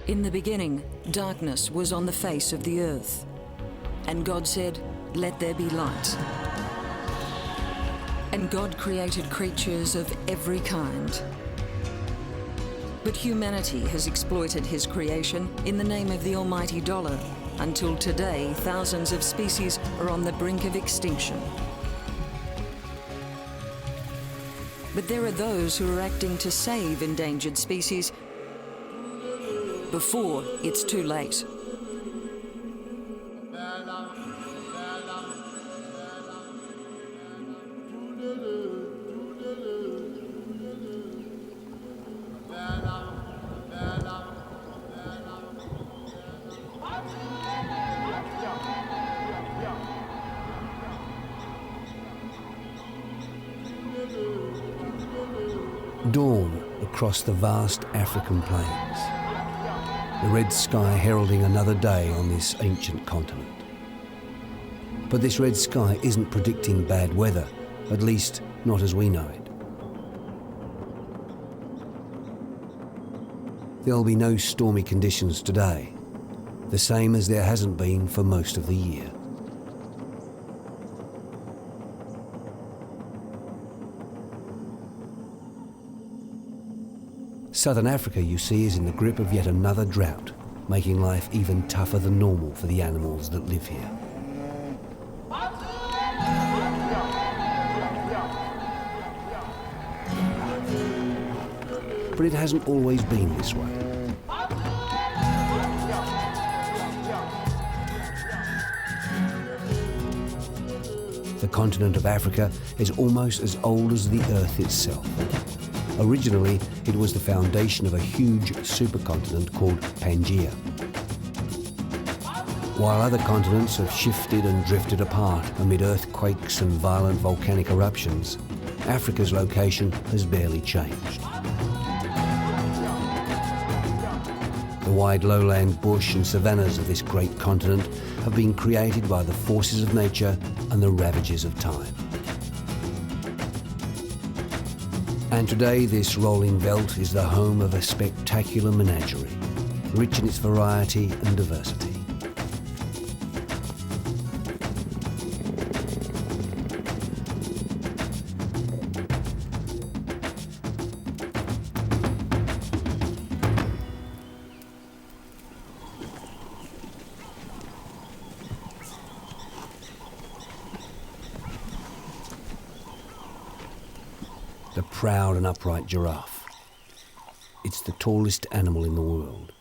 In the beginning, darkness was on the face of the earth. And God said, "Let there be light." And God created creatures of every kind. But humanity has exploited his creation in the name of the almighty dollar. Until today, thousands of species are on the brink of extinction. But there are those who are acting to save endangered species before it's too late. Dawn across the vast African plains. The red sky heralding another day on this ancient continent. But this red sky isn't predicting bad weather, at least not as we know it. There'll be no stormy conditions today, the same as there hasn't been for most of the year. Southern Africa, you see, is in the grip of yet another drought, making life even tougher than normal for the animals that live here. But it hasn't always been this way. The continent of Africa is almost as old as the Earth itself. Originally, it was the foundation of a huge supercontinent called Pangaea. While other continents have shifted and drifted apart amid earthquakes and violent volcanic eruptions, Africa's location has barely changed. The wide lowland bush and savannas of this great continent have been created by the forces of nature and the ravages of time. And today this rolling veldt is the home of a spectacular menagerie, rich in its variety and diversity. The proud and upright giraffe. It's the tallest animal in the world.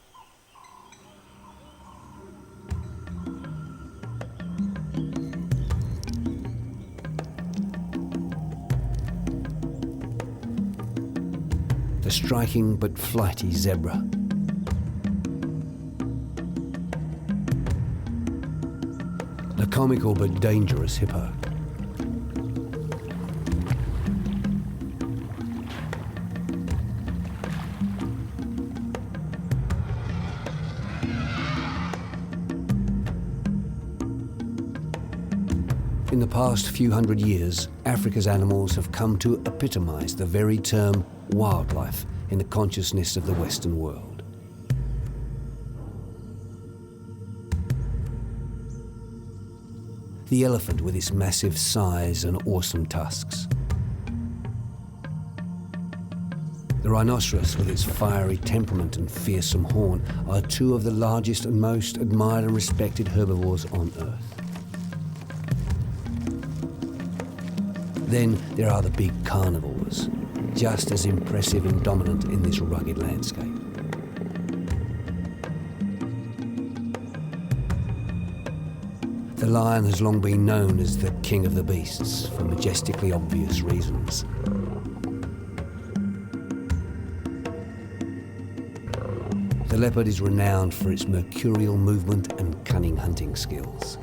The striking but flighty zebra. The comical but dangerous hippo. In the past few hundred years, Africa's animals have come to epitomise the very term wildlife in the consciousness of the Western world. The elephant with its massive size and awesome tusks. The rhinoceros with its fiery temperament and fearsome horn are two of the largest and most admired and respected herbivores on Earth. Then there are the big carnivores, just as impressive and dominant in this rugged landscape. The lion has long been known as the king of the beasts for majestically obvious reasons. The leopard is renowned for its mercurial movement and cunning hunting skills.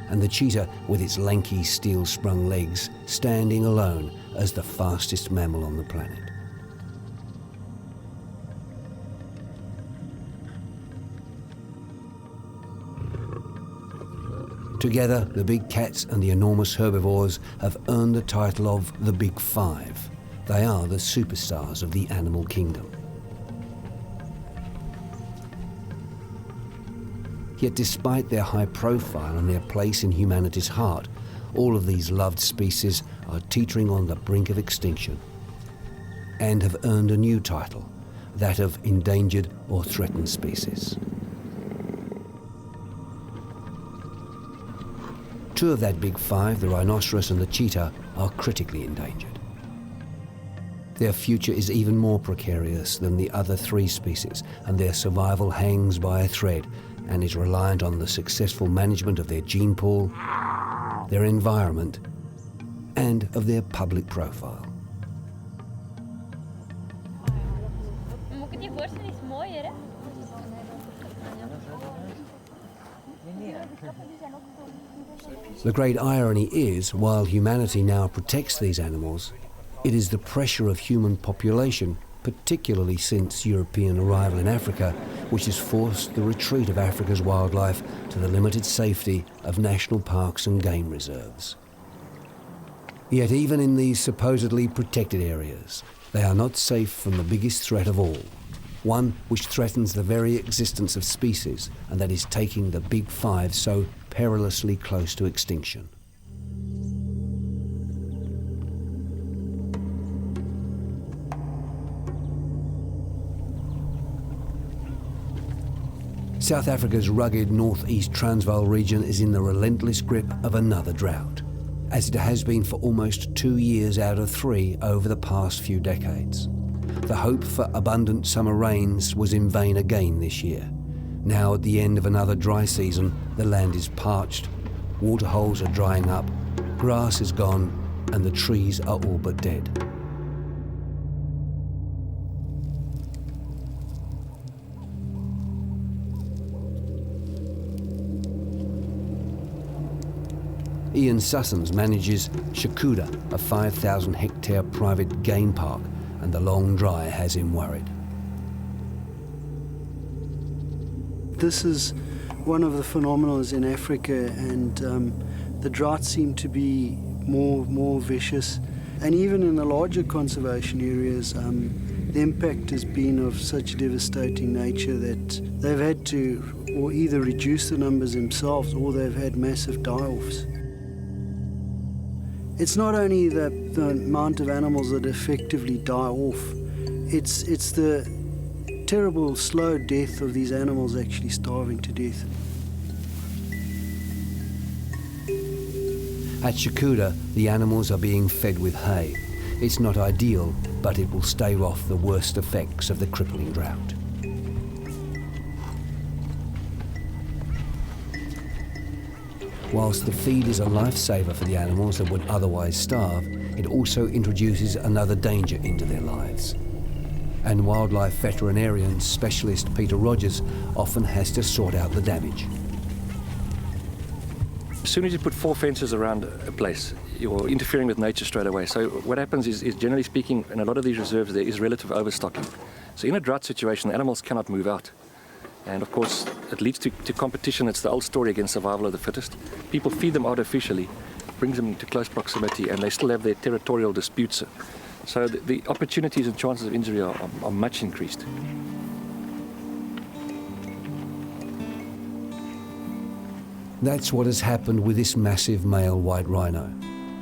And the cheetah, with its lanky steel-sprung legs, standing alone as the fastest mammal on the planet. Together, the big cats and the enormous herbivores have earned the title of the Big Five. They are the superstars of the animal kingdom. Yet despite their high profile and their place in humanity's heart, all of these loved species are teetering on the brink of extinction and have earned a new title, that of endangered or threatened species. Two of that Big Five, the rhinoceros and the cheetah, are critically endangered. Their future is even more precarious than the other three species, and their survival hangs by a thread and is reliant on the successful management of their gene pool, their environment, and of their public profile. The great irony is, while humanity now protects these animals, it is the pressure of human population, particularly since European arrival in Africa, which has forced the retreat of Africa's wildlife to the limited safety of national parks and game reserves. Yet even in these supposedly protected areas, they are not safe from the biggest threat of all, one which threatens the very existence of species, and that is taking the Big Five so perilously close to extinction. South Africa's rugged northeast Transvaal region is in the relentless grip of another drought, as it has been for almost 2 years out of 3 over the past few decades. The hope for abundant summer rains was in vain again this year. Now, at the end of another dry season, the land is parched, waterholes are drying up, grass is gone, and the trees are all but dead. Ian Sussens manages Shakuda, a 5,000-hectare private game park, and the long dry has him worried. This is one of the phenomena in Africa, and the droughts seem to be more vicious. And even in the larger conservation areas, the impact has been of such devastating nature that they've had to or either reduce the numbers themselves or they've had massive die-offs. It's not only the amount of animals that effectively die off, it's the terrible slow death of these animals actually starving to death. At Shakuda, the animals are being fed with hay. It's not ideal, but it will stave off the worst effects of the crippling drought. Whilst the feed is a lifesaver for the animals that would otherwise starve, it also introduces another danger into their lives. And wildlife veterinarian specialist Peter Rogers often has to sort out the damage. As soon as you put 4 fences around a place, you're interfering with nature straight away. So what happens is generally speaking, in a lot of these reserves, there is relative overstocking. So in a drought situation, the animals cannot move out. And of course, it leads to competition. It's the old story against survival of the fittest. People feed them artificially, brings them into close proximity, and they still have their territorial disputes. So the opportunities and chances of injury are much increased. That's what has happened with this massive male white rhino.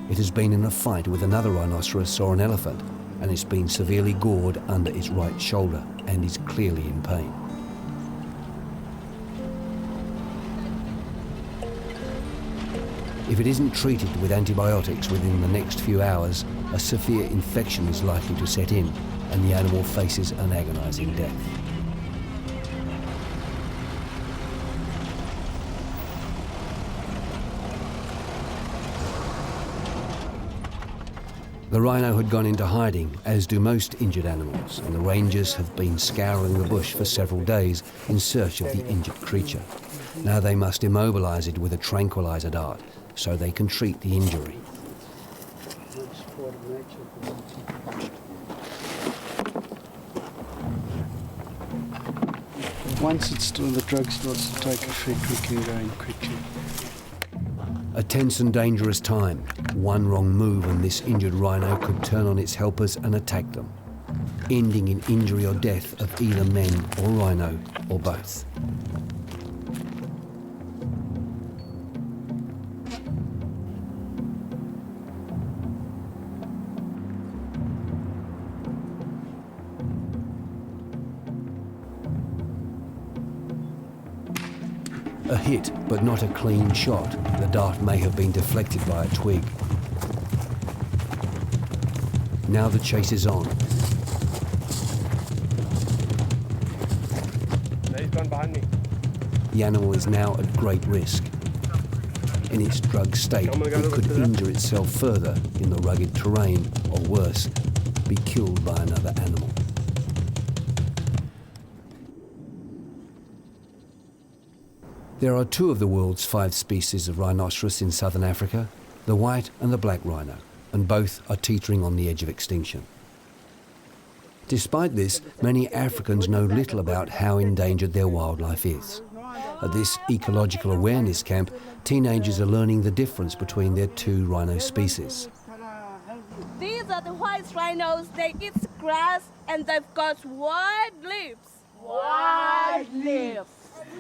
It has been in a fight with another rhinoceros or an elephant, and it's been severely gored under its right shoulder and is clearly in pain. If it isn't treated with antibiotics within the next few hours, a severe infection is likely to set in, and the animal faces an agonizing death. The rhino had gone into hiding, as do most injured animals, and the rangers have been scouring the bush for several days in search of the injured creature. Now they must immobilize it with a tranquilizer dart, so they can treat the injury. Once the drug starts to take effect, we can go in quickly. A tense and dangerous time. One wrong move and this injured rhino could turn on its helpers and attack them, ending in injury or death of either men or rhino, or both. A hit, but not a clean shot. The dart may have been deflected by a twig. Now the chase is on. He's gone behind me. The animal is now at great risk. In its drugged state, it could injure itself further in the rugged terrain, or worse, be killed by another animal. There are two of the world's 5 species of rhinoceros in southern Africa, the white and the black rhino, and both are teetering on the edge of extinction. Despite this, many Africans know little about how endangered their wildlife is. At this ecological awareness camp, teenagers are learning the difference between their 2 rhino species. These are the white rhinos. They eat grass and they've got wide lips. Wide lips.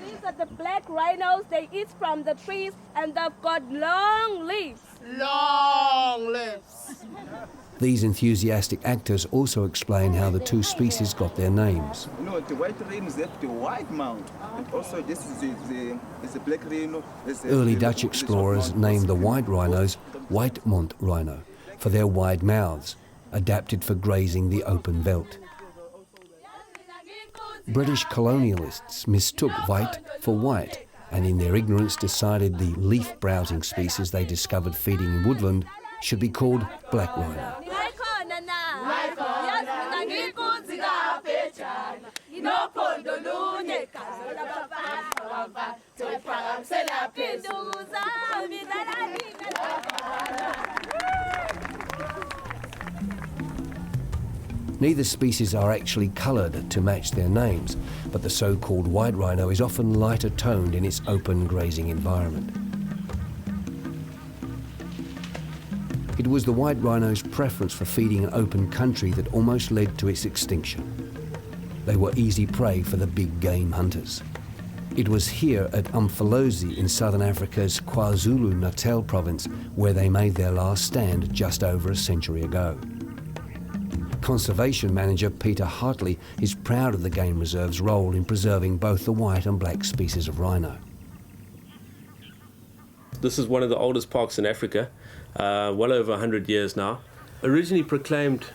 These are the black rhinos. They eat from the trees and they've got long lips. Long lips. These enthusiastic actors also explain how the 2 species got their names. No, the white rhino have the white mouth. And also this is the black rhino. Early Dutch explorers named the white rhinos white mond rhino for their wide mouths, adapted for grazing the open veldt. British colonialists mistook white for white, and in their ignorance decided the leaf-browsing species they discovered feeding in woodland should be called black rhino. Neither species are actually coloured to match their names, but the so-called white rhino is often lighter toned in its open grazing environment. It was the white rhino's preference for feeding in open country that almost led to its extinction. They were easy prey for the big game hunters. It was here at Umfolozi in southern Africa's KwaZulu-Natal province where they made their last stand just over a century ago. Conservation manager Peter Hartley is proud of the game reserve's role in preserving both the white and black species of rhino. This is one of the oldest parks in Africa, well over 100 years now. Originally proclaimed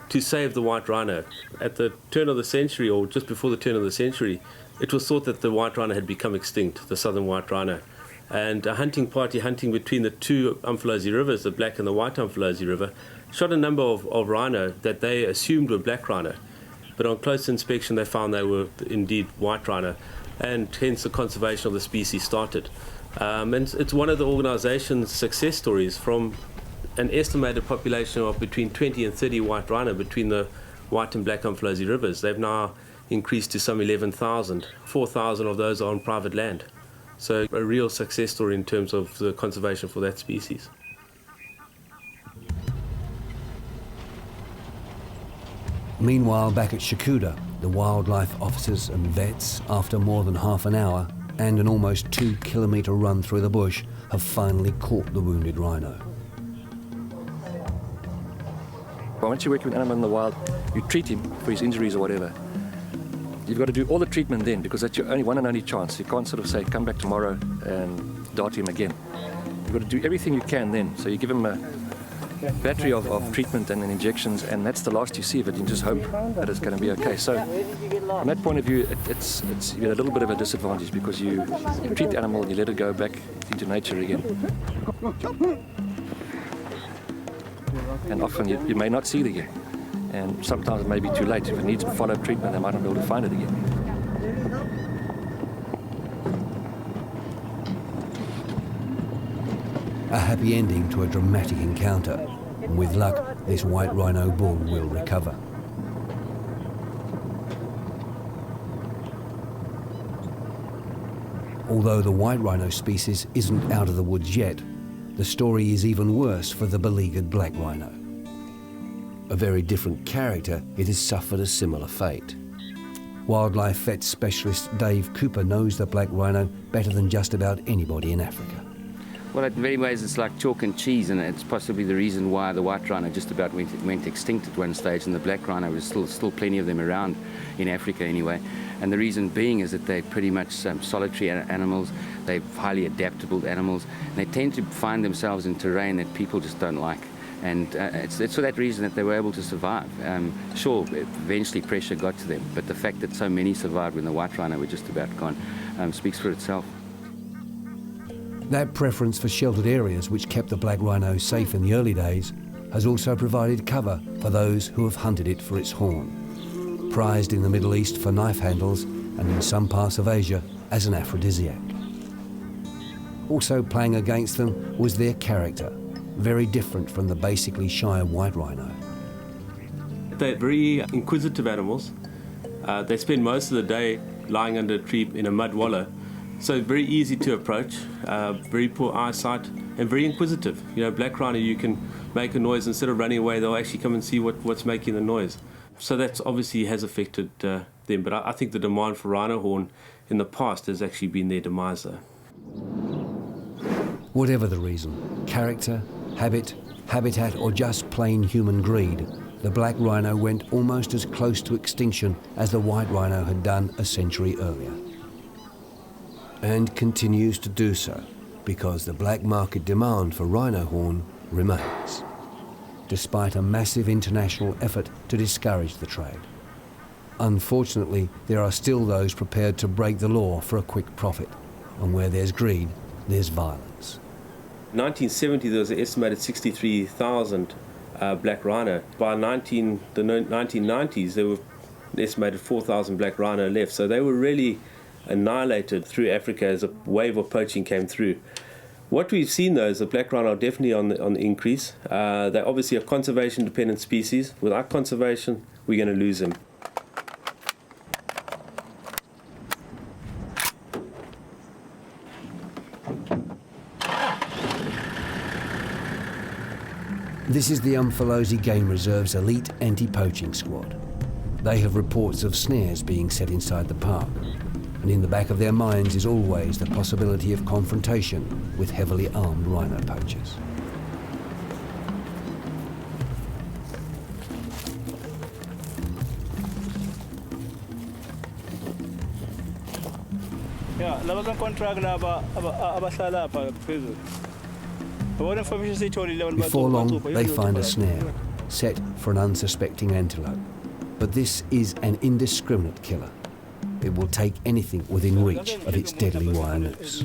to save the white rhino. At the turn of the century, or just before the turn of the century, it was thought that the white rhino had become extinct, the southern white rhino. And a hunting party hunting between the 2 Umfolozi rivers, the black and the white Umfolozi river, shot a number of rhino that they assumed were black rhino. But on close inspection they found they were indeed white rhino, and hence the conservation of the species started. And it's one of the organization's success stories. From an estimated population of between 20 and 30 white rhino between the white and black Umfolozi rivers, they've now increased to some 11,000. 4,000 of those are on private land. So a real success story in terms of the conservation for that species. Meanwhile, back at Shakuda, the wildlife officers and vets, after more than half an hour and an almost 2-kilometre run through the bush, have finally caught the wounded rhino. Well, once you work with an animal in the wild, you treat him for his injuries or whatever. You've got to do all the treatment then, because that's your only one and only chance. You can't sort of say, come back tomorrow and dart him again. You've got to do everything you can then. So you give him a battery of treatment and injections, and that's the last you see of it. You just hope that it's going to be okay. So from that point of view, it's you're a little bit of a disadvantage, because you treat the animal and you let it go back into nature again. And often you may not see it again. And sometimes it may be too late. If it needs follow-up treatment, they might not be able to find it again. A happy ending to a dramatic encounter. And with luck, this white rhino bull will recover. Although the white rhino species isn't out of the woods yet, the story is even worse for the beleaguered black rhino. A very different character, it has suffered a similar fate. Wildlife vet specialist Dave Cooper knows the black rhino better than just about anybody in Africa. Well, in many ways it's like chalk and cheese, and it's possibly the reason why the white rhino just about went extinct at one stage, and the black rhino, was still plenty of them around in Africa anyway. And the reason being is that they're pretty much solitary animals, they're highly adaptable animals, and they tend to find themselves in terrain that people just don't like. And it's for that reason that they were able to survive. Sure, eventually pressure got to them, but the fact that so many survived when the white rhino were just about gone speaks for itself. That preference for sheltered areas, which kept the black rhino safe in the early days, has also provided cover for those who have hunted it for its horn. Prized in the Middle East for knife handles, and in some parts of Asia as an aphrodisiac. Also playing against them was their character, very different from the basically shy white rhino. They're very inquisitive animals. They spend most of the day lying under a tree in a mud wallow, so very easy to approach, very poor eyesight, and very inquisitive. You know, black rhino, you can make a noise, instead of running away, they'll actually come and see what's making the noise. So that obviously has affected them, but I think the demand for rhino horn in the past has actually been their demise though. Whatever the reason, character, habit, habitat, or just plain human greed, the black rhino went almost as close to extinction as the white rhino had done a century earlier. And continues to do so, because the black market demand for rhino horn remains, despite a massive international effort to discourage the trade. Unfortunately, there are still those prepared to break the law for a quick profit, and where there's greed, there's violence. In 1970, there was an estimated 63,000 black rhino. By the 1990s, there were an estimated 4,000 black rhino left. So they were really annihilated through Africa as a wave of poaching came through. What we've seen, though, is the black rhino are definitely on the increase. They're obviously a conservation-dependent species. Without conservation, we're going to lose them. This is the Umfolozi Game Reserve's elite anti-poaching squad. They have reports of snares being set inside the park, and in the back of their minds is always the possibility of confrontation with heavily armed rhino poachers. Before long, they find a snare, set for an unsuspecting antelope. But this is an indiscriminate killer. It will take anything within reach of its deadly wire noose.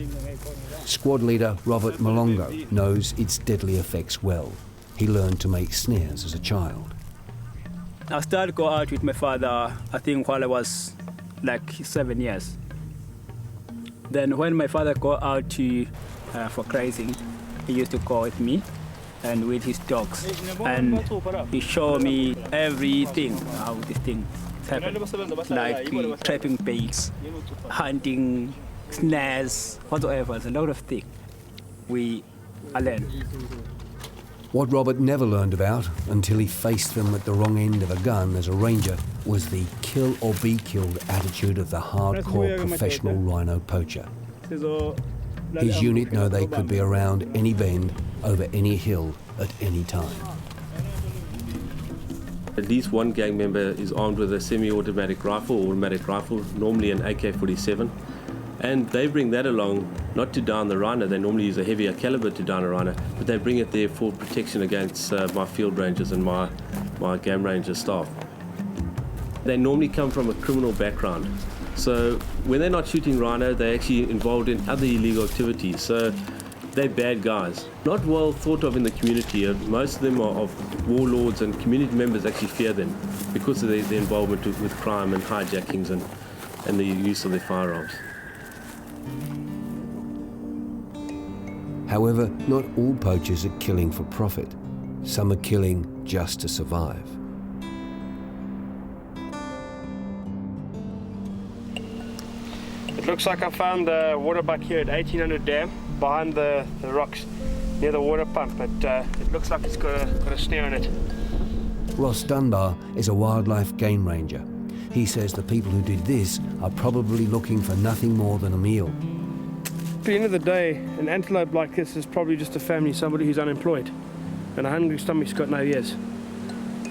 Squad leader Robert Malongo knows its deadly effects well. He learned to make snares as a child. I started to go out with my father, I think, while I was like 7 years. Then when my father go out for grazing, he used to go with me and with his dogs. And he showed me everything, how this thing happens. Like trapping baits, hunting, snares, whatsoever. There's a lot of things I learned. What Robert never learned about until he faced them at the wrong end of a gun as a ranger was the kill or be killed attitude of the hardcore professional rhino poacher. His unit know they could be around any bend, over any hill, at any time. At least one gang member is armed with a semi-automatic rifle or automatic rifle, normally an AK-47. And they bring that along, not to down the rhino. They normally use a heavier caliber to down a rhino, but they bring it there for protection against my field rangers and my game ranger staff. They normally come from a criminal background. So when they're not shooting rhino, they're actually involved in other illegal activities. So they're bad guys, not well thought of in the community. Most of them are of warlords, and community members actually fear them because of their involvement with crime and hijackings and the use of their firearms. However, not all poachers are killing for profit. Some are killing just to survive. It looks like I found the water buck here at 1800 Dam behind the rocks. near the water pump, but it looks like it's got a snare in it. Ross Dunbar is a wildlife game ranger. He says the people who did this are probably looking for nothing more than a meal. At the end of the day, an antelope like this is probably just a family, somebody who's unemployed, and a hungry stomach's got no ears.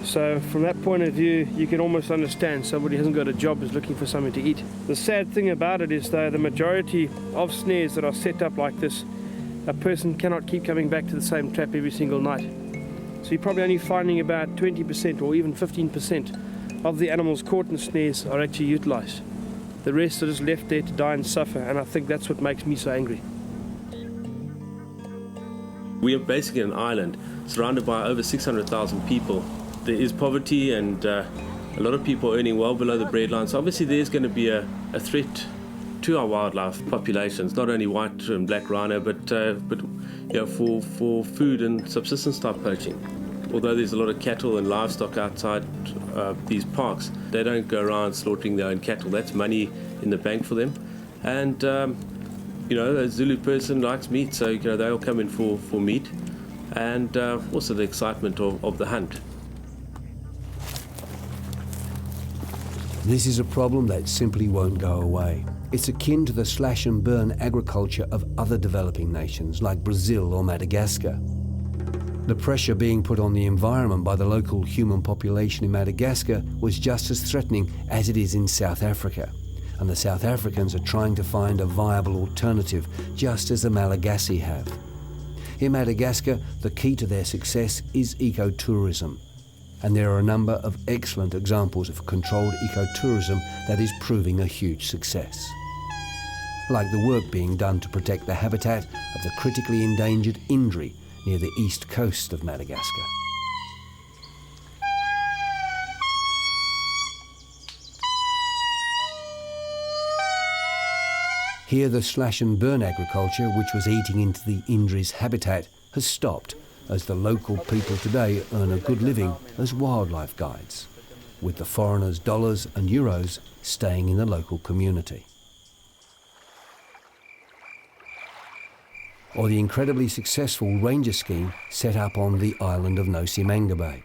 So from that point of view, you can almost understand somebody who hasn't got a job is looking for something to eat. The sad thing about it is, though, the majority of snares that are set up like this, a person cannot keep coming back to the same trap every single night. So you're probably only finding about 20% or even 15% of the animals caught in snares are actually utilised. The rest are just left there to die and suffer, and I think that's what makes me so angry. We are basically an island surrounded by over 600,000 people. There is poverty, and a lot of people are earning well below the breadline. So obviously there's going to be a threat to our wildlife populations, not only white and black rhino, but you know, for food and subsistence type poaching. Although there's a lot of cattle and livestock outside these parks, they don't go around slaughtering their own cattle. That's money in the bank for them. And you know, a Zulu person likes meat, so you know, they'll come in for meat, and also the excitement of the hunt. This is a problem that simply won't go away. It's akin to the slash and burn agriculture of other developing nations like Brazil or Madagascar. The pressure being put on the environment by the local human population in Madagascar was just as threatening as it is in South Africa. And the South Africans are trying to find a viable alternative, just as the Malagasy have. In Madagascar, the key to their success is ecotourism. And there are a number of excellent examples of controlled ecotourism that is proving a huge success. Like the work being done to protect the habitat of the critically endangered Indri near the east coast of Madagascar. Here the slash and burn agriculture, which was eating into the Indri's habitat, has stopped, as the local people today earn a good living as wildlife guides, with the foreigners' dollars and euros staying in the local community. Or the incredibly successful ranger scheme set up on the island of Nosimangabe.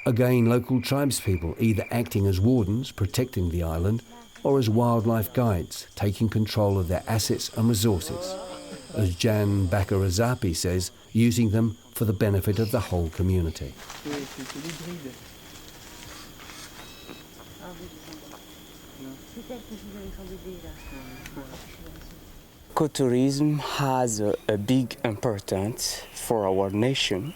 Again, local tribespeople either acting as wardens protecting the island or as wildlife guides taking control of their assets and resources. As Jan Bakarazapi says, using them for the benefit of the whole community. Ecotourism has a big importance for our nation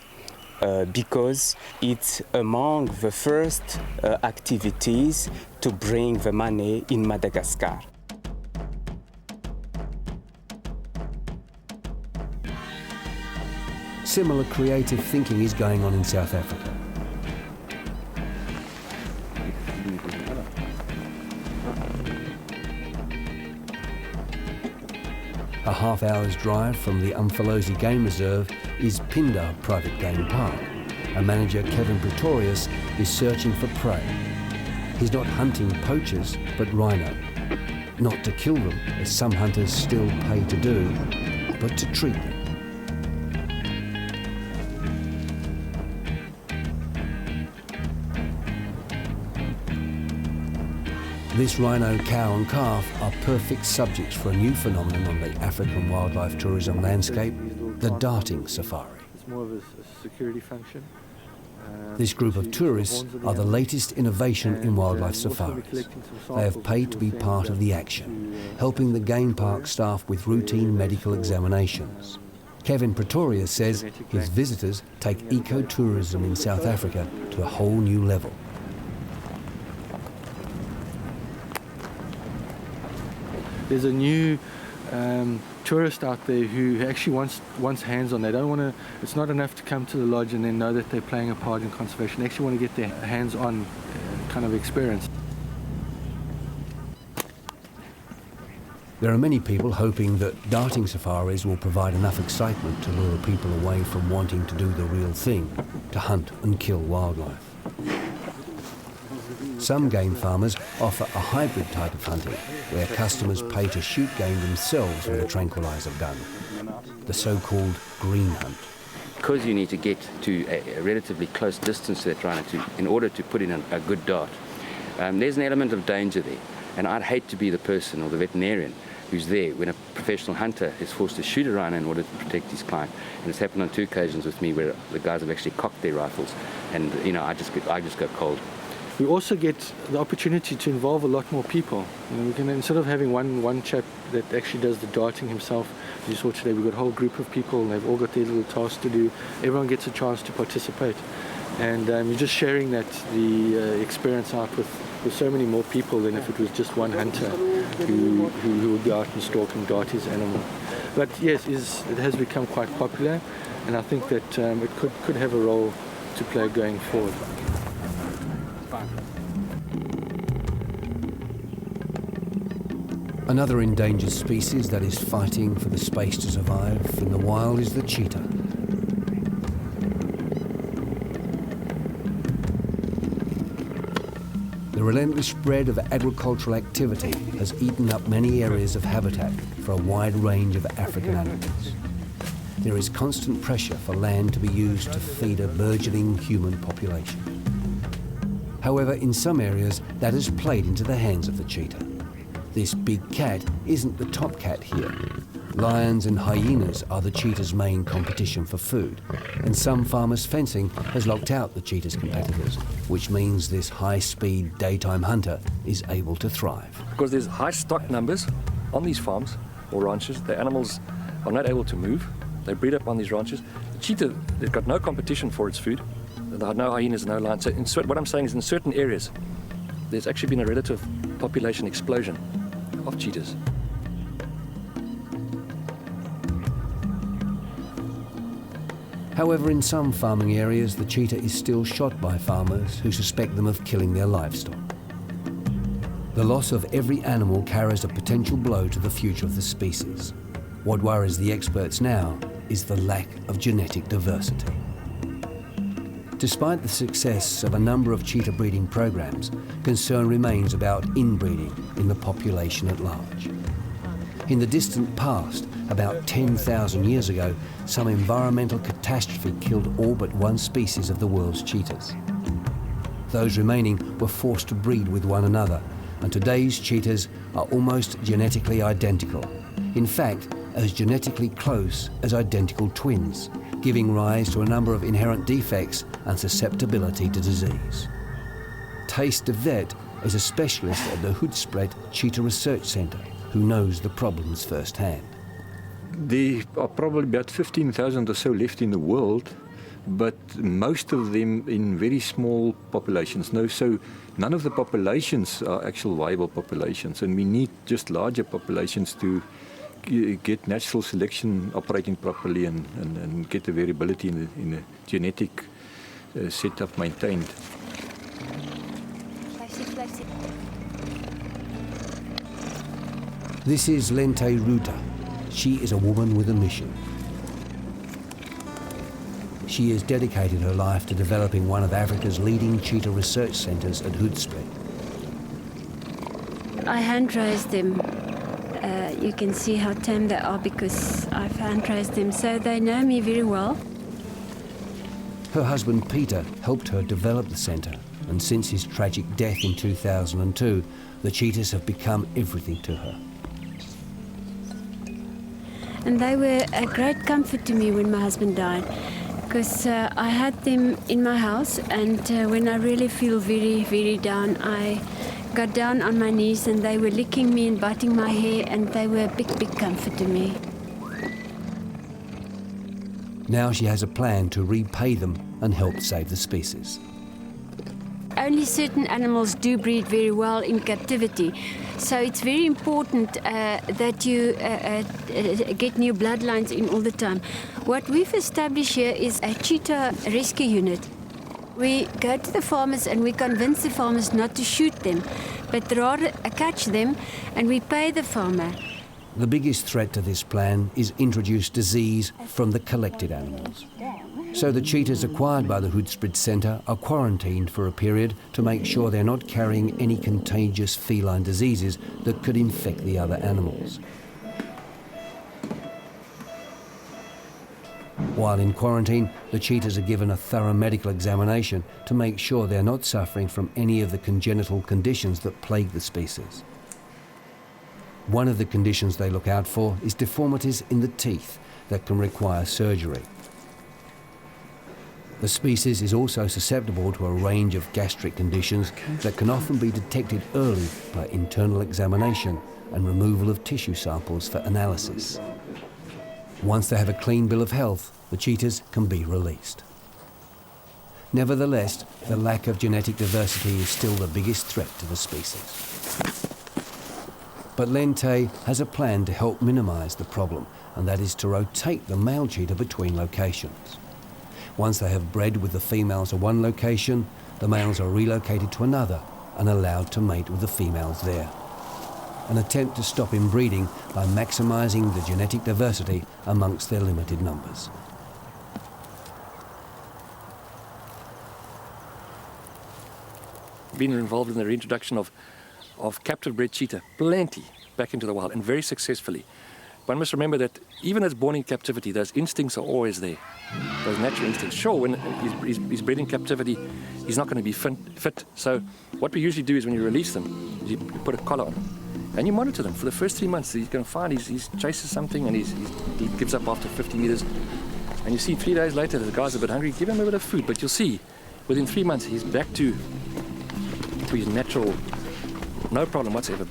because it's among the first activities to bring the money in Madagascar. Similar creative thinking is going on in South Africa. A half-hour's drive from the Umfolozi Game Reserve is Pindar Private Game Park, and manager Kevin Pretorius is searching for prey. He's not hunting poachers, but rhino. Not to kill them, as some hunters still pay to do, but to treat them. This rhino cow and calf are perfect subjects for a new phenomenon on the African wildlife tourism landscape, the darting safari. It's more of a security function. This group of tourists are the latest innovation in wildlife safaris. They have paid to be part of the action, helping the game park staff with routine medical examinations. Kevin Pretorius says his visitors take ecotourism in South Africa to a whole new level. There's a new tourist out there who actually wants hands-on. They don't want to. It's not enough to come to the lodge and then know that they're playing a part in conservation. They actually want to get their hands-on kind of experience. There are many people hoping that darting safaris will provide enough excitement to lure people away from wanting to do the real thing, to hunt and kill wildlife. Some game farmers offer a hybrid type of hunting, where customers pay to shoot game themselves with a tranquilizer gun. the so-called green hunt. Because you need to get to a relatively close distance to that rhino in order to put in a good dart, there's an element of danger there. And I'd hate to be the person or the veterinarian who's there when a professional hunter is forced to shoot a rhino in order to protect his client. And it's happened on 2 occasions with me where the guys have actually cocked their rifles, and I just go cold. We also get the opportunity to involve a lot more people. We can, instead of having one chap that actually does the darting himself, as you saw today, we've got a whole group of people, and they've all got their little tasks to do. Everyone gets a chance to participate. And you're just sharing the experience out with so many more people than if it was just one hunter who would go out and stalk and dart his animal. But yes, it has become quite popular, and I think that it could have a role to play going forward. Another endangered species that is fighting for the space to survive in the wild is the cheetah. The relentless spread of agricultural activity has eaten up many areas of habitat for a wide range of African animals. There is constant pressure for land to be used to feed a burgeoning human population. However, in some areas, that has played into the hands of the cheetah. This big cat isn't the top cat here. Lions and hyenas are the cheetah's main competition for food, and some farmers' fencing has locked out the cheetah's competitors, which means this high-speed daytime hunter is able to thrive. Because there's high stock numbers on these farms or ranches, the animals are not able to move. They breed up on these ranches. The cheetah, they've got no competition for its food. There are no hyenas, no lions. So what I'm saying is in certain areas, there's actually been a relative population explosion of cheetahs. However, in some farming areas, the cheetah is still shot by farmers who suspect them of killing their livestock. The loss of every animal carries a potential blow to the future of the species. What worries the experts now is the lack of genetic diversity. Despite the success of a number of cheetah breeding programs, concern remains about inbreeding in the population at large. In the distant past, about 10,000 years ago, some environmental catastrophe killed all but one species of the world's cheetahs. Those remaining were forced to breed with one another, and today's cheetahs are almost genetically identical. In fact, as genetically close as identical twins, giving rise to a number of inherent defects and susceptibility to disease. Thijs de Wet is a specialist at the Hoedspruit Cheetah Research Centre who knows the problems firsthand. There are probably about 15,000 or so left in the world, but most of them in very small populations. So none of the populations are actual viable populations, and we need just larger populations to get natural selection operating properly and get the variability in the genetic setup maintained. This is Lente Ruta. She is a woman with a mission. She has dedicated her life to developing one of Africa's leading cheetah research centres at Hoedspruit. I hand raised them. You can see how tame they are because I've hand raised them, so they know me very well. Her husband Peter helped her develop the centre, and since his tragic death in 2002, the cheetahs have become everything to her. And they were a great comfort to me when my husband died, because I had them in my house, and when I really feel very, very down, I got down on my knees and they were licking me and biting my hair, and they were a big, big comfort to me. Now she has a plan to repay them and help save the species. Only certain animals do breed very well in captivity, so it's very important that you get new bloodlines in all the time. What we've established here is a cheetah rescue unit. We go to the farmers and we convince the farmers not to shoot them, but rather catch them, and we pay the farmer. The biggest threat to this plan is introduced disease from the collected animals. So the cheetahs acquired by the Hoedspruit Centre are quarantined for a period to make sure they're not carrying any contagious feline diseases that could infect the other animals. While in quarantine, the cheetahs are given a thorough medical examination to make sure they're not suffering from any of the congenital conditions that plague the species. One of the conditions they look out for is deformities in the teeth that can require surgery. The species is also susceptible to a range of gastric conditions that can often be detected early by internal examination and removal of tissue samples for analysis. Once they have a clean bill of health, the cheetahs can be released. Nevertheless, the lack of genetic diversity is still the biggest threat to the species. But Lente has a plan to help minimise the problem, and that is to rotate the male cheetah between locations. Once they have bred with the females at one location, the males are relocated to another and allowed to mate with the females there. An attempt to stop inbreeding by maximising the genetic diversity amongst their limited numbers. Been involved in the reintroduction of captive bred cheetah, plenty, back into the wild, and very successfully. One must remember that even as born in captivity, those instincts are always there, those natural instincts. Sure, when he's bred in captivity, he's not going to be fit. So what we usually do is when you release them, you put a collar on them, and you monitor them for the first 3 months. He's going to find he chases something and he gives up after 50 meters. And you see 3 days later the guy's a bit hungry, give him a bit of food, but you'll see within 3 months he's back to his natural, no problem whatsoever.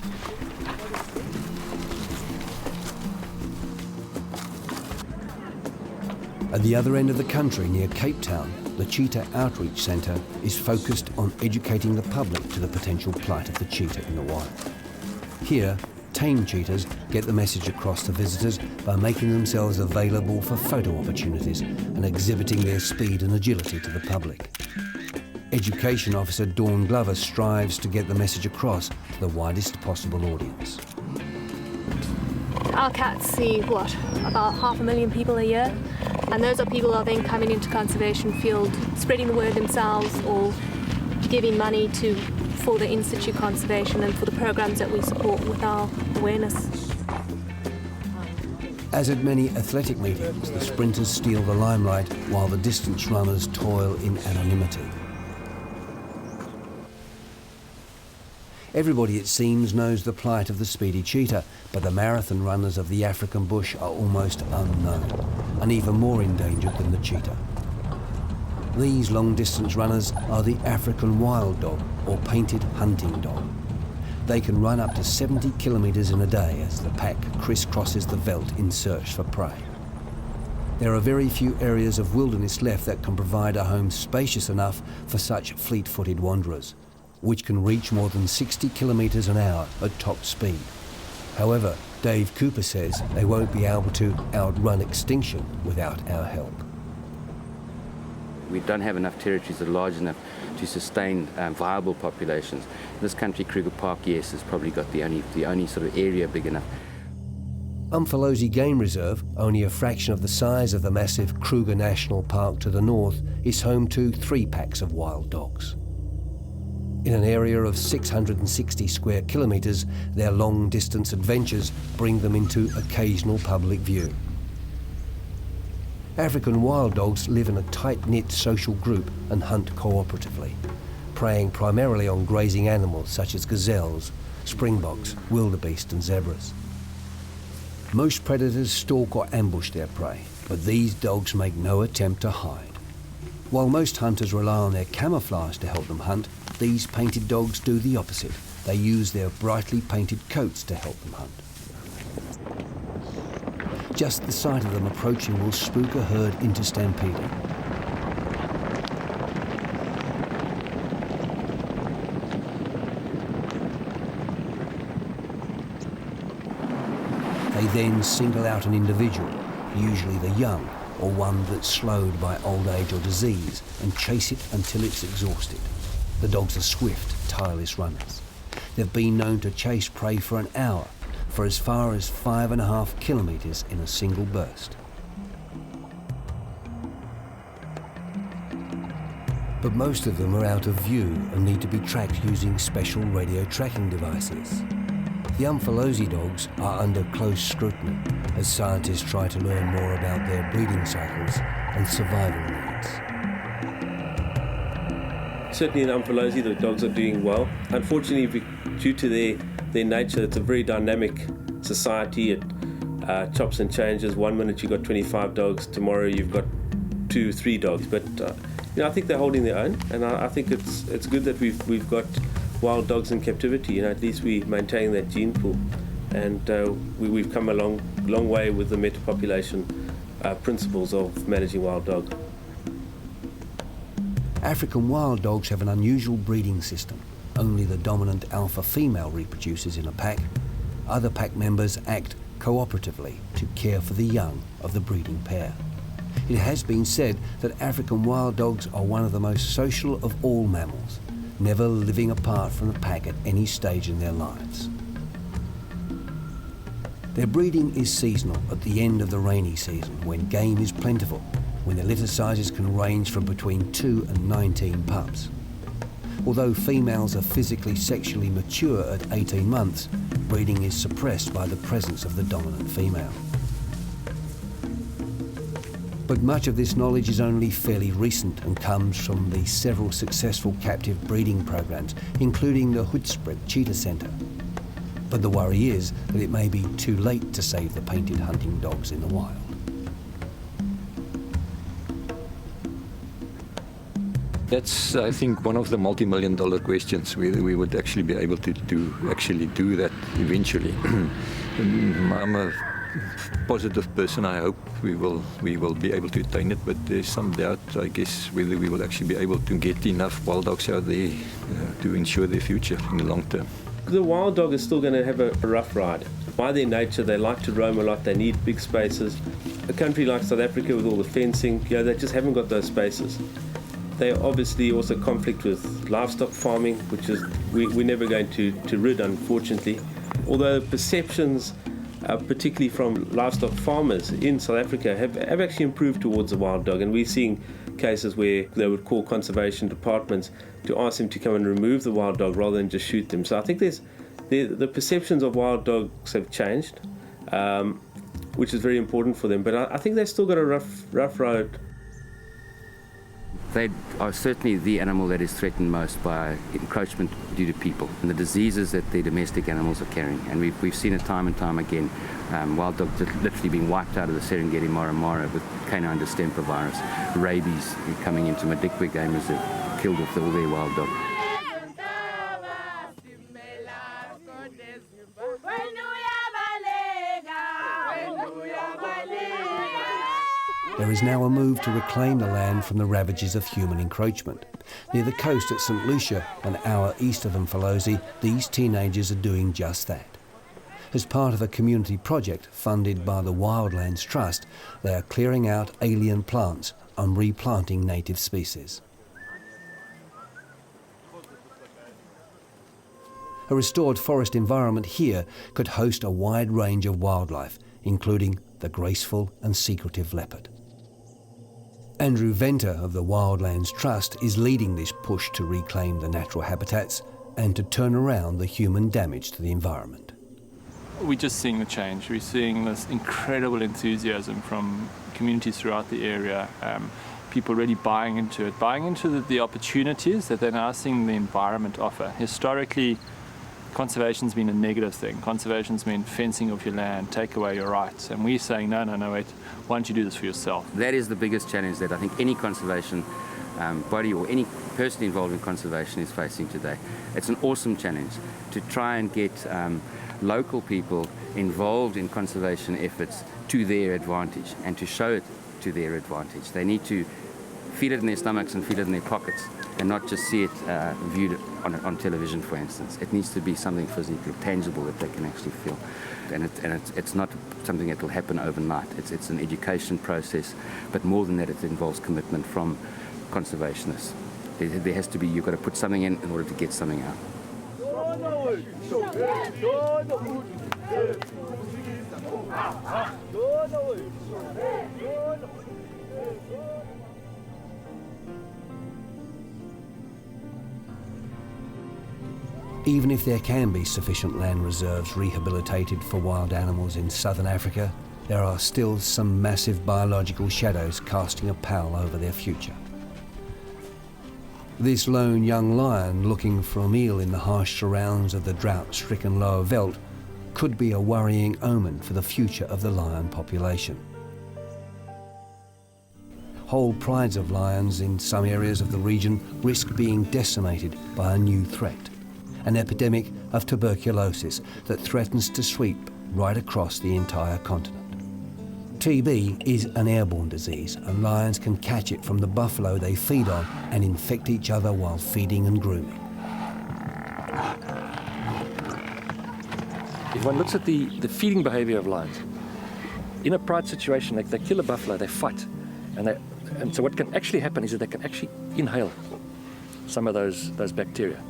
At the other end of the country, near Cape Town, the Cheetah Outreach Centre is focused on educating the public to the potential plight of the cheetah in the wild. Here, tame cheetahs get the message across to visitors by making themselves available for photo opportunities and exhibiting their speed and agility to the public. Education Officer Dawn Glover strives to get the message across to the widest possible audience. Our cats see, about 500,000 people a year, and those are people who are then coming into conservation field, spreading the word themselves or giving money for the in-situ conservation and for the programs that we support with our awareness. As at many athletic meetings, the sprinters steal the limelight while the distance runners toil in anonymity. Everybody, it seems, knows the plight of the speedy cheetah, but the marathon runners of the African bush are almost unknown, and even more endangered than the cheetah. These long-distance runners are the African wild dog, or painted hunting dog. They can run up to 70 kilometres in a day as the pack crisscrosses the veldt in search for prey. There are very few areas of wilderness left that can provide a home spacious enough for such fleet-footed wanderers, which can reach more than 60 kilometres an hour at top speed. However, Dave Cooper says they won't be able to outrun extinction without our help. We don't have enough territories that are large enough to sustain viable populations. This country, Kruger Park, yes, has probably got the only sort of area big enough. Umfolozi Game Reserve, only a fraction of the size of the massive Kruger National Park to the north, is home to 3 packs of wild dogs. In an area of 660 square kilometres, their long-distance adventures bring them into occasional public view. African wild dogs live in a tight-knit social group and hunt cooperatively, preying primarily on grazing animals such as gazelles, springboks, wildebeest and zebras. Most predators stalk or ambush their prey, but these dogs make no attempt to hide. While most hunters rely on their camouflage to help them hunt, these painted dogs do the opposite. They use their brightly painted coats to help them hunt. Just the sight of them approaching will spook a herd into stampeding. They then single out an individual, usually the young, or one that's slowed by old age or disease, and chase it until it's exhausted. The dogs are swift, tireless runners. They've been known to chase prey for an hour, for as far as 5.5 kilometres in a single burst. But most of them are out of view and need to be tracked using special radio tracking devices. The Umfolozi dogs are under close scrutiny as scientists try to learn more about their breeding cycles and survival needs. Certainly in Umfolozi, the dogs are doing well. Unfortunately, due to their nature, it's a very dynamic society. It chops and changes. One minute you've got 25 dogs, tomorrow you've got 2, 3 dogs. But I think they're holding their own, and I think it's good that we've got wild dogs in captivity. At least we maintain that gene pool, and we've come a long way with the metapopulation principles of managing wild dogs. African wild dogs have an unusual breeding system. Only the dominant alpha female reproduces in a pack. Other pack members act cooperatively to care for the young of the breeding pair. It has been said that African wild dogs are one of the most social of all mammals, never living apart from the pack at any stage in their lives. Their breeding is seasonal at the end of the rainy season, when game is plentiful, when their litter sizes can range from between 2 and 19 pups. Although females are physically sexually mature at 18 months, breeding is suppressed by the presence of the dominant female. But much of this knowledge is only fairly recent and comes from the several successful captive breeding programs, including the Hoedspruit Cheetah Centre. But the worry is that it may be too late to save the painted hunting dogs in the wild. That's, I think, one of the multi-million-dollar questions, whether we would actually be able to do that eventually. I'm a positive person. I hope we will be able to attain it, but there's some doubt, I guess, whether we will actually be able to get enough wild dogs out there to ensure their future in the long term. The wild dog is still going to have a rough ride. By their nature, they like to roam a lot. They need big spaces. A country like South Africa with all the fencing, they just haven't got those spaces. They obviously also conflict with livestock farming, which is we're never going to rid, unfortunately. Although perceptions, particularly from livestock farmers in South Africa, have actually improved towards the wild dog, and we're seeing cases where they would call conservation departments to ask them to come and remove the wild dog rather than just shoot them. So I think the perceptions of wild dogs have changed, which is very important for them. But I think they've still got a rough road. They are certainly the animal that is threatened most by encroachment due to people and the diseases that the domestic animals are carrying. And we've seen it time and time again. Wild dogs literally being wiped out of the Serengeti Mara Mara with canine distemper virus, rabies coming into Madikwe gamers that killed off all their wild dogs. There is now a move to reclaim the land from the ravages of human encroachment. Near the coast at St Lucia, an hour east of Umfolozi, these teenagers are doing just that. As part of a community project funded by the Wildlands Trust, they are clearing out alien plants and replanting native species. A restored forest environment here could host a wide range of wildlife, including the graceful and secretive leopard. Andrew Venter of the Wildlands Trust is leading this push to reclaim the natural habitats and to turn around the human damage to the environment. We're just seeing the change. We're seeing this incredible enthusiasm from communities throughout the area, people really buying into the opportunities that they're now seeing the environment offer. Historically, conservation's been a negative thing. Conservation's meant fencing off your land, take away your rights. And we're saying, no, wait, why don't you do this for yourself? That is the biggest challenge that I think any conservation body or any person involved in conservation is facing today. It's an awesome challenge to try and get local people involved in conservation efforts to their advantage and to show it to their advantage. They need to feel it in their stomachs and feel it in their pockets and not just see it viewed on television, for instance. It needs to be something physically tangible that they can actually feel. And it's not something that will happen overnight. It's an education process, but more than that, it involves commitment from conservationists. There has to be, you've got to put something in order to get something out. Even if there can be sufficient land reserves rehabilitated for wild animals in southern Africa, there are still some massive biological shadows casting a pall over their future. This lone young lion looking for a meal in the harsh surrounds of the drought-stricken lower veldt could be a worrying omen for the future of the lion population. Whole prides of lions in some areas of the region risk being decimated by a new threat, an epidemic of tuberculosis that threatens to sweep right across the entire continent. TB is an airborne disease, and lions can catch it from the buffalo they feed on and infect each other while feeding and grooming. If one looks at the feeding behavior of lions, in a pride situation, they kill a buffalo, they fight, and so what can actually happen is that they can actually inhale some of those bacteria,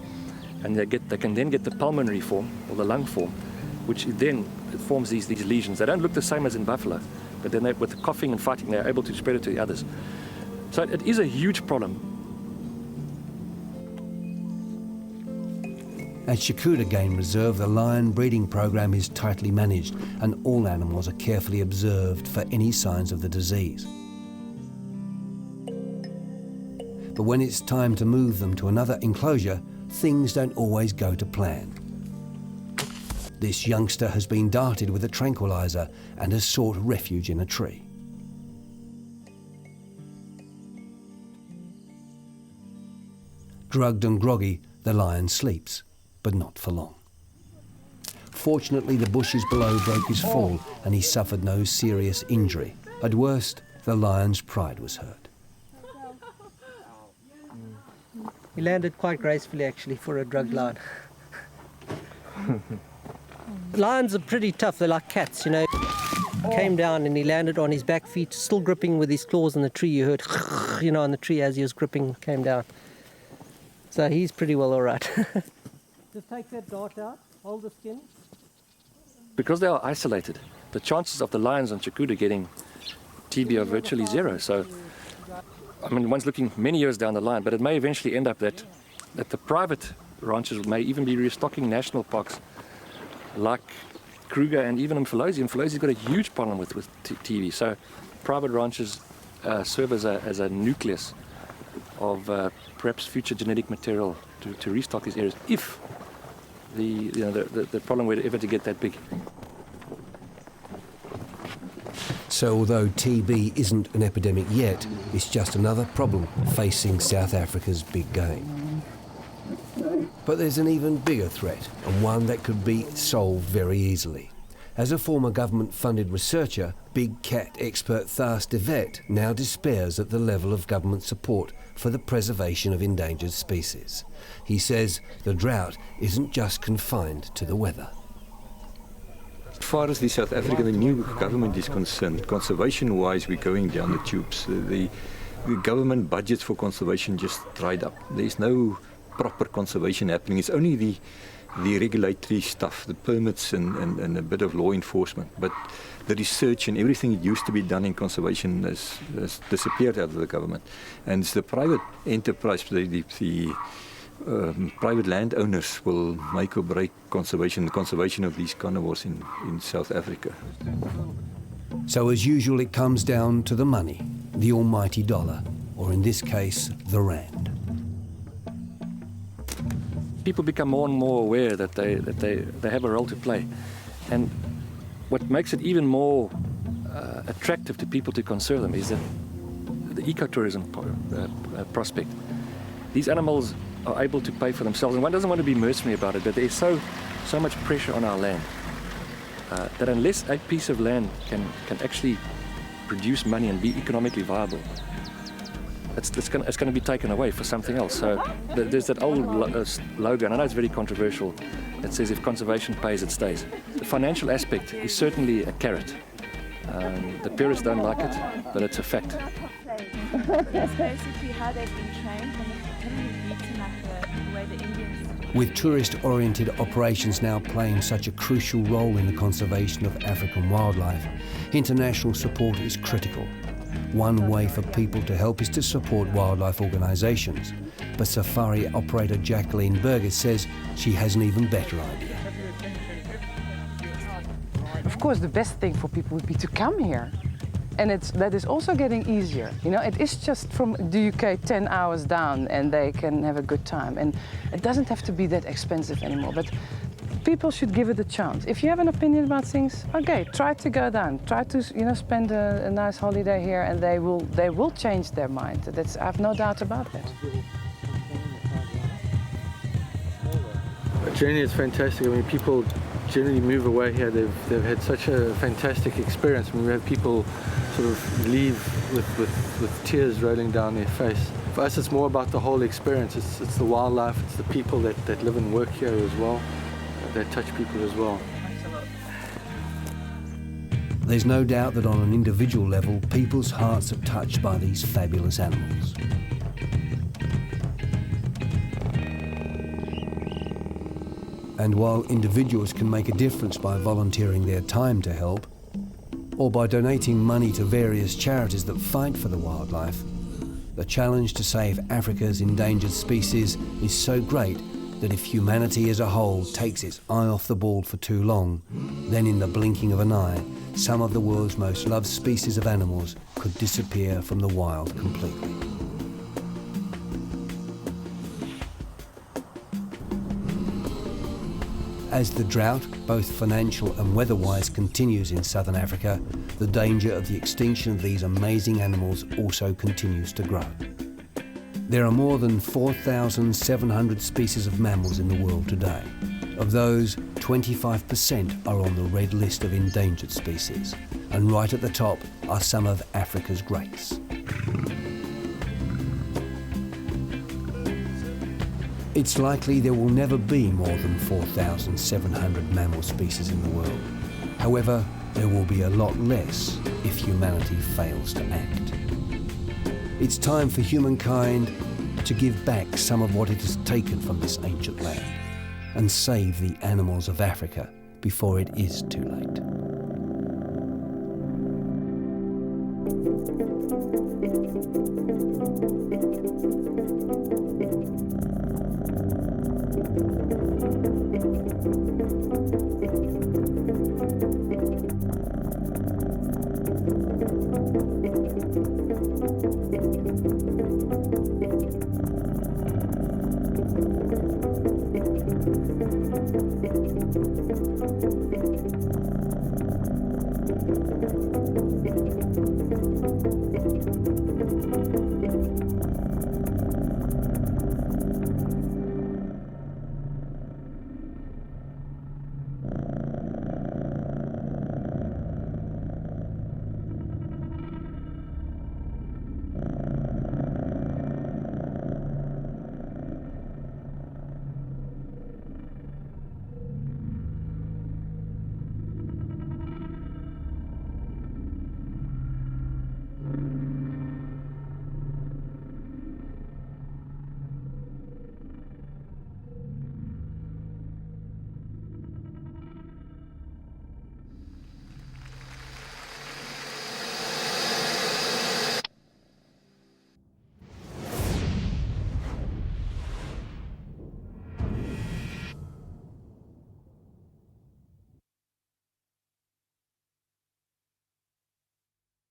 and they can then get the pulmonary form or the lung form, which then forms these lesions. They don't look the same as in buffalo, but then with the coughing and fighting, they're able to spread it to the others. So it is a huge problem. At Shakuta Game Reserve, the lion breeding program is tightly managed, and all animals are carefully observed for any signs of the disease. But when it's time to move them to another enclosure, things don't always go to plan. This youngster has been darted with a tranquilizer and has sought refuge in a tree. Drugged and groggy, the lion sleeps, but not for long. Fortunately, the bushes below broke his fall and he suffered no serious injury. At worst, the lion's pride was hurt. He landed quite gracefully, actually, for a drugged lion. Lions are pretty tough. They're like cats, you know. Came down and he landed on his back feet, still gripping with his claws in the tree. You heard, you know, on the tree as he was gripping, came down. So he's pretty well all right. Just take that dart out, hold the skin. Because they are isolated, the chances of the lions on Shakuta getting TB are virtually zero. So, I mean, one's looking many years down the line, but it may eventually end up that the private ranches may even be restocking national parks like Kruger and even Mfolozi. Mfolosi's got a huge problem with TB. So private ranches serve as a nucleus of perhaps future genetic material to restock these areas if the problem were ever to get that big. So although TB isn't an epidemic yet, it's just another problem facing South Africa's big game. But there's an even bigger threat, and one that could be solved very easily. As a former government-funded researcher, big cat expert Thas de Wet now despairs at the level of government support for the preservation of endangered species. He says the drought isn't just confined to the weather. As far as the South African, the new government is concerned, conservation-wise, we're going down the tubes. The government budgets for conservation just dried up. There's no proper conservation happening. It's only the regulatory stuff, the permits and a bit of law enforcement. But the research and everything that used to be done in conservation has disappeared out of the government. And it's the private enterprise, the private landowners will make or break the conservation of these carnivores in South Africa. So as usual, it comes down to the money, the almighty dollar, or in this case, the rand. People become more and more aware that they have a role to play, and what makes it even more attractive to people to conserve them is that the ecotourism prospect. These animals are able to pay for themselves, and one doesn't want to be mercenary about it, but there's so much pressure on our land that unless a piece of land can actually produce money and be economically viable, it's going to be taken away for something else. So there's that old slogan, I know it's very controversial, that says if conservation pays, it stays. The financial aspect is certainly a carrot. The purists don't like it, but it's a fact. That's basically how they've been trained, and they haven't been beaten like the way the Indians. With tourist-oriented operations now playing such a crucial role in the conservation of African wildlife, international support is critical. one way for people to help is to support wildlife organisations. But safari operator Jacqueline Berger says she has an even better idea. Of course, the best thing for people would be to come here. And that is also getting easier. You know, it is just from the UK 10 hours down and they can have a good time. And it doesn't have to be that expensive anymore, but people should give it a chance. If you have an opinion about things, okay, try to go down. Try to, you know, spend a nice holiday here and they will change their mind. I have no doubt about that. Generally, it's fantastic. I mean, people generally move away here. They've had such a fantastic experience. I mean, we have people sort of leave with tears rolling down their face. For us, it's more about the whole experience. It's the wildlife, it's the people that live and work here as well, that touch people as well. There's no doubt that on an individual level, people's hearts are touched by these fabulous animals. And while individuals can make a difference by volunteering their time to help, or by donating money to various charities that fight for the wildlife, the challenge to save Africa's endangered species is so great that if humanity as a whole takes its eye off the ball for too long, then in the blinking of an eye, some of the world's most loved species of animals could disappear from the wild completely. As the drought, both financial and weather-wise, continues in southern Africa, the danger of the extinction of these amazing animals also continues to grow. There are more than 4,700 species of mammals in the world today. Of those, 25% are on the red list of endangered species, and right at the top are some of Africa's greats. It's likely there will never be more than 4,700 mammal species in the world. However, there will be a lot less if humanity fails to act. It's time for humankind to give back some of what it has taken from this ancient land and save the animals of Africa before it is too late.